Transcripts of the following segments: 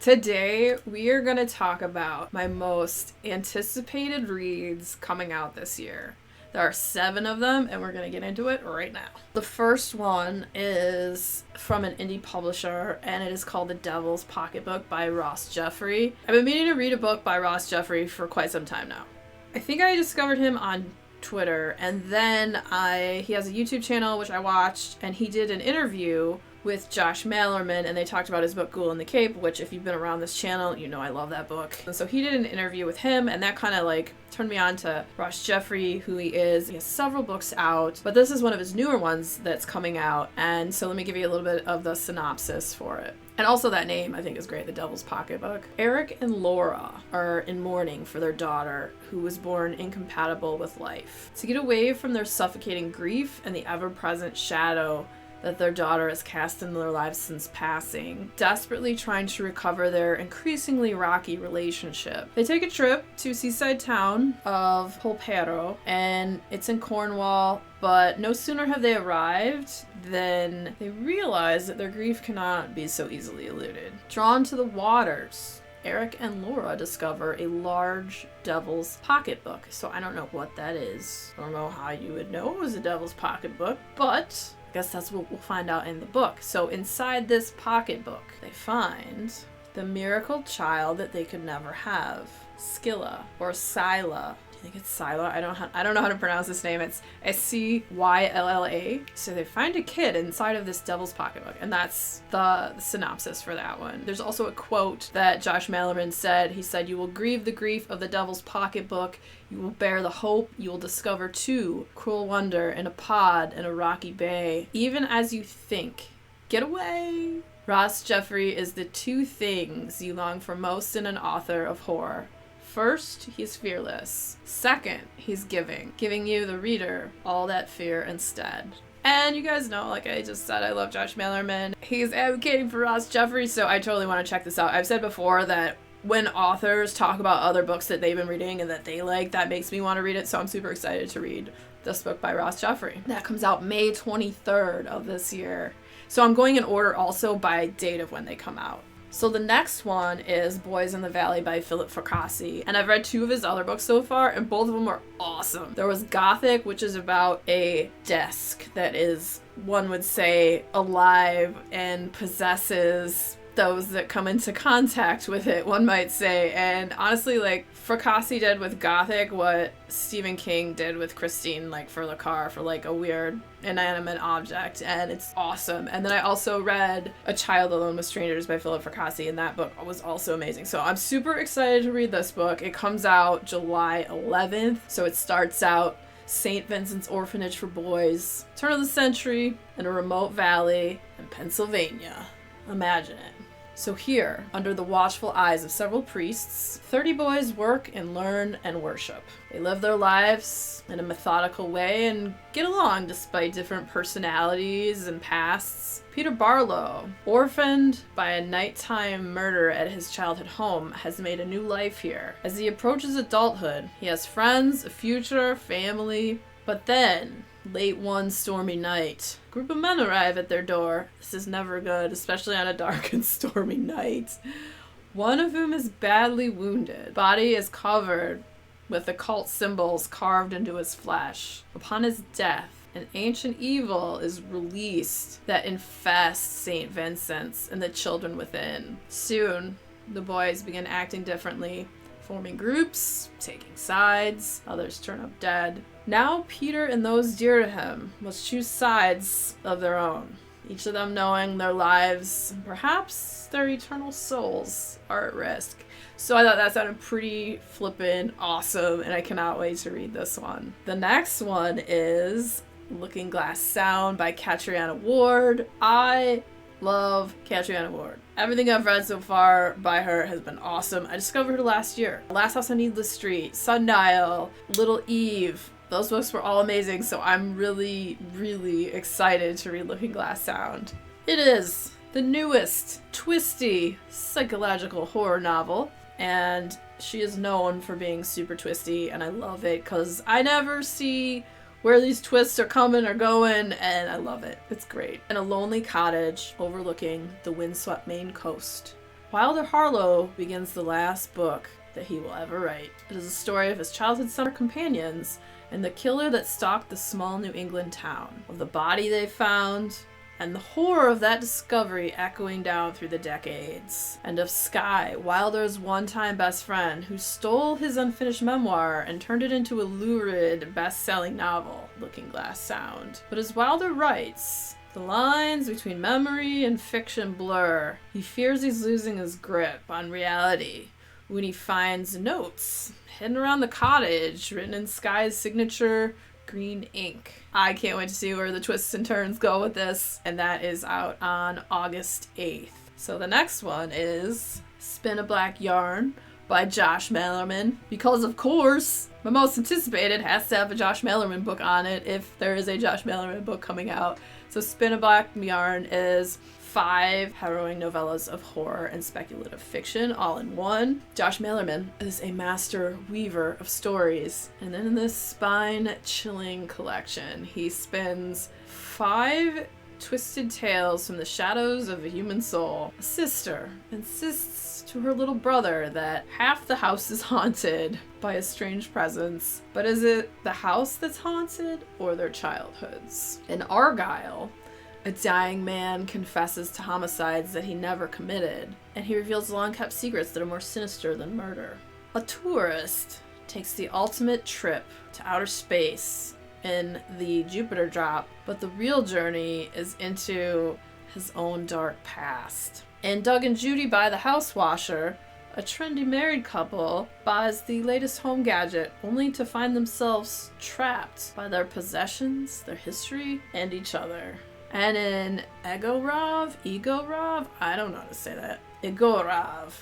Today, we are going to talk about my most anticipated reads coming out this year. There are 7 of them, and we're going to get into it right now. The first one is from an indie publisher, and it is called The Devil's Pocketbook by Ross Jeffrey. I've been meaning to read a book by Ross Jeffrey for quite some time now. I think I discovered him on Twitter, and then he has a YouTube channel, which I watched, and he did an interview with Josh Malerman, and they talked about his book Ghoul in the Cape, which if you've been around this channel, you know I love that book. And so he did an interview with him, and that kind of turned me on to Ross Jeffrey, who he is. He has several books out, but this is one of his newer ones that's coming out, and so let me give you a little bit of the synopsis for it. And also that name, I think, is great, The Devil's Pocketbook. Eric and Laura are in mourning for their daughter, who was born incompatible with life. To get away from their suffocating grief and the ever-present shadow that their daughter has cast into their lives since passing, desperately trying to recover their increasingly rocky relationship, they take a trip to seaside town of Polperro, and it's in Cornwall, but no sooner have they arrived than they realize that their grief cannot be so easily eluded. Drawn to the waters, Eric and Laura discover a large devil's pocketbook. So I don't know what that is. I don't know how you would know it was a devil's pocketbook, but I guess that's what we'll find out in the book. So inside this pocketbook, they find the miracle child that they could never have, Scylla, or Scylla. I think it's Scylla. I don't know how to pronounce this name. It's Scylla. So they find a kid inside of this devil's pocketbook, and that's the synopsis for that one. There's also a quote that Josh Malerman said. He said, "You will grieve the grief of the devil's pocketbook. You will bear the hope. You will discover too cruel wonder in a pod in a rocky bay. Even as you think, get away." Ross Jeffrey is the 2 things you long for most in an author of horror. First, he's fearless. Second, he's giving you, the reader, all that fear instead. And you guys know, like I just said, I love Josh Malerman. He's advocating for Ross Jeffrey, so I totally want to check this out. I've said before that when authors talk about other books that they've been reading and that they like, that makes me want to read it, so I'm super excited to read this book by Ross Jeffrey. That comes out May 23rd of this year. So I'm going in order also by date of when they come out. So the next one is Boys in the Valley by Philip Fracassi, and I've read 2 of his other books so far, and both of them are awesome. There was Gothic, which is about a desk that is, one would say, alive and possesses those that come into contact with it, one might say. And honestly, Fracassi did with Gothic what Stephen King did with Christine, for the car, for a weird inanimate object, and it's awesome. And then I also read A Child Alone with Strangers by Philip Fracassi, and that book was also amazing. So I'm super excited to read this book. It comes out July 11th, so it starts out St. Vincent's Orphanage for Boys, turn of the century, in a remote valley in Pennsylvania. Imagine it. So here, under the watchful eyes of several priests, 30 boys work and learn and worship. They live their lives in a methodical way and get along despite different personalities and pasts. Peter Barlow, orphaned by a nighttime murder at his childhood home, has made a new life here. As he approaches adulthood, he has friends, a future, family, but then, late one stormy night, a group of men arrive at their door. This is never good, especially on a dark and stormy night. One of whom is badly wounded. Body is covered with occult symbols carved into his flesh. Upon his death, an ancient evil is released that infests St. Vincent's and the children within. Soon, the boys begin acting differently, forming groups, taking sides. Others turn up dead. Now Peter and those dear to him must choose sides of their own, each of them knowing their lives and perhaps their eternal souls are at risk. So I thought that sounded pretty flippin' awesome, and I cannot wait to read this one. The next one is Looking Glass Sound by Catriona Ward. I love Catriona Ward. Everything I've read so far by her has been awesome. I discovered her last year. Last House on Needless Street, Sundial, Little Eve. Those books were all amazing, so I'm really, really excited to read Looking Glass Sound. It is the newest, twisty, psychological horror novel, and she is known for being super twisty, and I love it because I never see where these twists are coming or going, and I love it. It's great. In a lonely cottage overlooking the windswept Maine coast, Wilder Harlow begins the last book that he will ever write. It is a story of his childhood summer companions and the killer that stalked the small New England town, of the body they found, and the horror of that discovery echoing down through the decades, and of Skye, Wilder's one-time best friend, who stole his unfinished memoir and turned it into a lurid, best-selling novel, Looking Glass Sound. But as Wilder writes, the lines between memory and fiction blur. He fears he's losing his grip on reality when he finds notes hidden around the cottage, written in Skye's signature green ink. I can't wait to see where the twists and turns go with this, and that is out on August 8th. So the next one is Spin a Black Yarn by Josh Malerman, because of course my most anticipated has to have a Josh Malerman book on it if there is a Josh Malerman book coming out. So Spin a Black Yarn is 5 harrowing novellas of horror and speculative fiction all in one. Josh Malerman is a master weaver of stories, and then in this spine-chilling collection, he spins 5 twisted tales from the shadows of a human soul. A sister insists to her little brother that half the house is haunted by a strange presence, but is it the house that's haunted or their childhoods? In Argyle, a dying man confesses to homicides that he never committed, and he reveals long-kept secrets that are more sinister than murder. A tourist takes the ultimate trip to outer space in the Jupiter Drop, but the real journey is into his own dark past. In Doug and Judy Buy the House Washer, a trendy married couple buys the latest home gadget only to find themselves trapped by their possessions, their history, and each other. And in Igorov, I don't know how to say that. Igorov,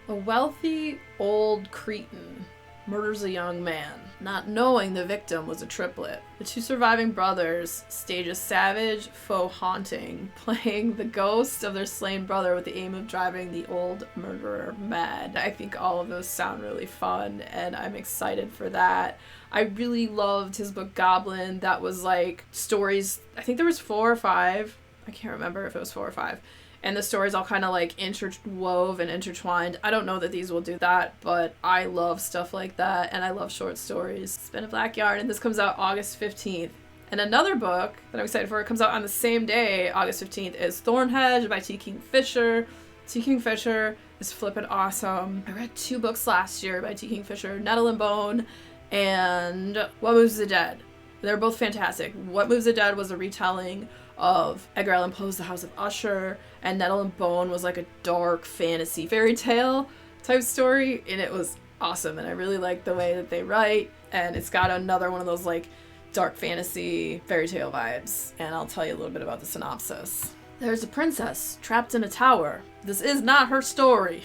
a wealthy old Cretan murders a young man, not knowing the victim was a triplet. The 2 surviving brothers stage a savage faux haunting, playing the ghost of their slain brother with the aim of driving the old murderer mad. I think all of those sound really fun, and I'm excited for that. I really loved his book Goblin. That was like stories, I think there was 4 or 5. I can't remember if it was 4 or 5. And the stories all kind of like interwove and intertwined. I don't know that these will do that, but I love stuff like that, and I love short stories. Spin a Black Yarn, and this comes out August 15th. And another book that I'm excited for, it comes out on the same day, August 15th, is Thornhedge by T. Kingfisher. T. Kingfisher is flippin' awesome. I read 2 books last year by T. Kingfisher, Nettle and Bone and What Moves the Dead. They're both fantastic. What Moves the Dead was a retelling of Edgar Allan Poe's The House of Usher, and Nettle and Bone was like a dark fantasy fairy tale type story, and it was awesome, and I really like the way that they write, and it's got another one of those like dark fantasy fairy tale vibes, and I'll tell you a little bit about the synopsis. There's a princess trapped in a tower. This is not her story.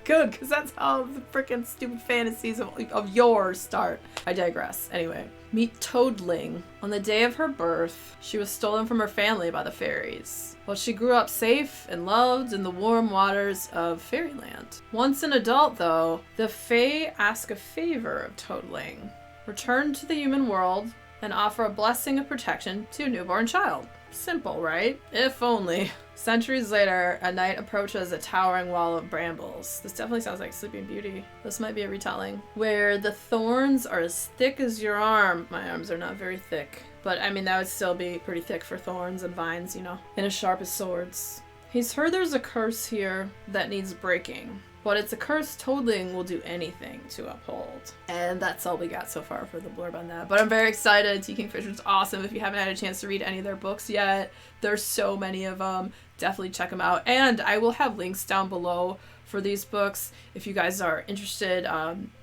Good, because that's how the freaking stupid fantasies of yours start. I digress. Anyway, meet Toadling. On the day of her birth, she was stolen from her family by the fairies. Well, she grew up safe and loved in the warm waters of fairyland. Once an adult, though, the Fae ask a favor of Toadling. Return to the human world and offer a blessing of protection to a newborn child. Simple, right? If only. Centuries later, a knight approaches a towering wall of brambles. This definitely sounds like Sleeping Beauty. This might be a retelling. Where the thorns are as thick as your arm. My arms are not very thick, but I mean, that would still be pretty thick for thorns and vines, you know, and as sharp as swords. He's heard there's a curse here that needs breaking, but it's a curse Toadling will do anything to uphold. And that's all we got so far for the blurb on that. But I'm very excited. T. Kingfisher's awesome. If you haven't had a chance to read any of their books yet, there's so many of them. Definitely check them out. And I will have links down below for these books if you guys are interested.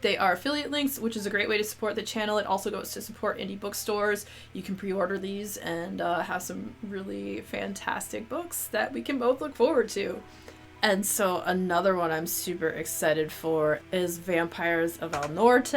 They are affiliate links, which is a great way to support the channel. It also goes to support indie bookstores. You can pre-order these and have some really fantastic books that we can both look forward to. And so another one I'm super excited for is Vampires of El Norte,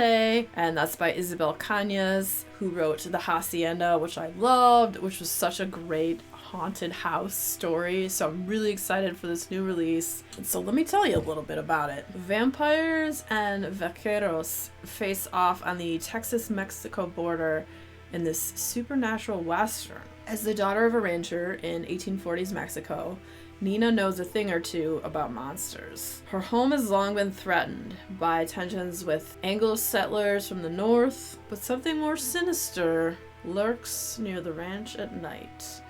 and that's by Isabel Cañas, who wrote The Hacienda, which I loved, which was such a great haunted house story. So I'm really excited for this new release. And so let me tell you a little bit about it. Vampires and vaqueros face off on the Texas-Mexico border in this supernatural western. As the daughter of a rancher in 1840s Mexico, Nina knows a thing or two about monsters. Her home has long been threatened by tensions with Anglo settlers from the north, but something more sinister lurks near the ranch at night.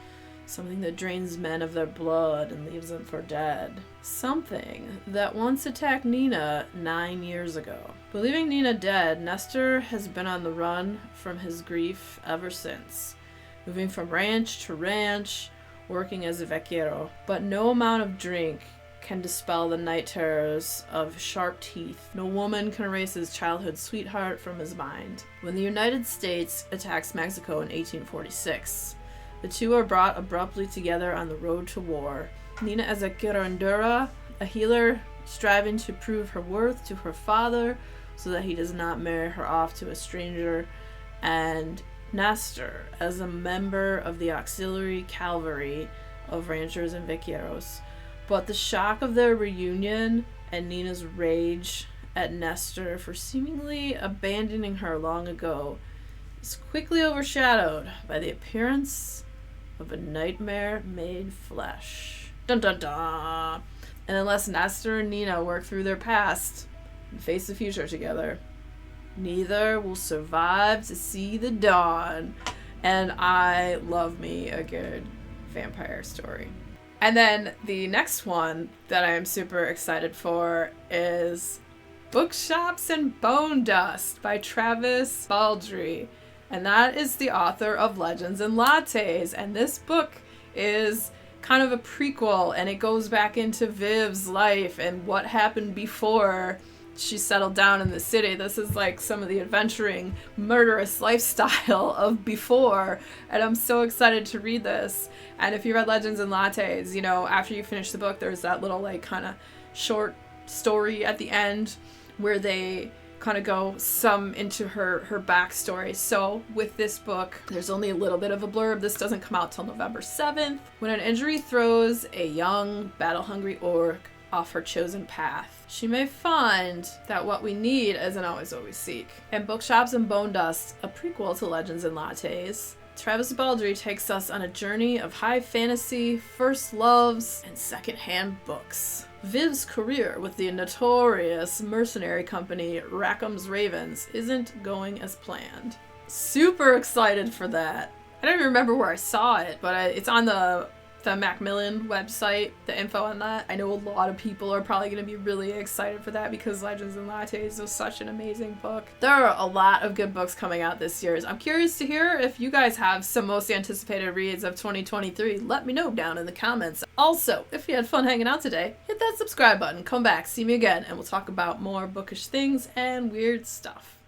Something that drains men of their blood and leaves them for dead. Something that once attacked Nina 9 years ago. Believing Nina dead, Nestor has been on the run from his grief ever since, moving from ranch to ranch, working as a vaquero. But no amount of drink can dispel the night terrors of sharp teeth. No woman can erase his childhood sweetheart from his mind. When the United States attacks Mexico in 1846, the two are brought abruptly together on the road to war. Nina as a curandera, a healer striving to prove her worth to her father so that he does not marry her off to a stranger, and Nestor as a member of the auxiliary cavalry of ranchers and vaqueros. But the shock of their reunion and Nina's rage at Nestor for seemingly abandoning her long ago is quickly overshadowed by the appearance of a nightmare made flesh. Dun dun dun! And unless Nestor and Nina work through their past and face the future together, neither will survive to see the dawn. And I love me a good vampire story. And then the next one that I am super excited for is Bookshops and Bone Dust by Travis Baldree. And that is the author of Legends and Lattes. And this book is kind of a prequel, and it goes back into Viv's life and what happened before she settled down in the city. This is like some of the adventuring, murderous lifestyle of before, and I'm so excited to read this. And if you read Legends and Lattes, you know, after you finish the book, there's that little like kind of short story at the end where they kind of go some into her backstory. So with this book, there's only a little bit of a blurb. This doesn't come out till November 7th. When an injury throws a young, battle-hungry orc off her chosen path, she may find that what we need isn't always what we seek. In Bookshops and Bone Dust, a prequel to Legends and Lattes, Travis Baldree takes us on a journey of high fantasy, first loves, and second-hand books. Viv's career with the notorious mercenary company Rackham's Ravens isn't going as planned. Super excited for that. I don't even remember where I saw it, but it's on the Macmillan website, the info on that. I know a lot of people are probably going to be really excited for that because Legends and Lattes was such an amazing book. There are a lot of good books coming out this year. I'm curious to hear if you guys have some most anticipated reads of 2023. Let me know down in the comments. Also, if you had fun hanging out today, hit that subscribe button, come back, see me again, and we'll talk about more bookish things and weird stuff.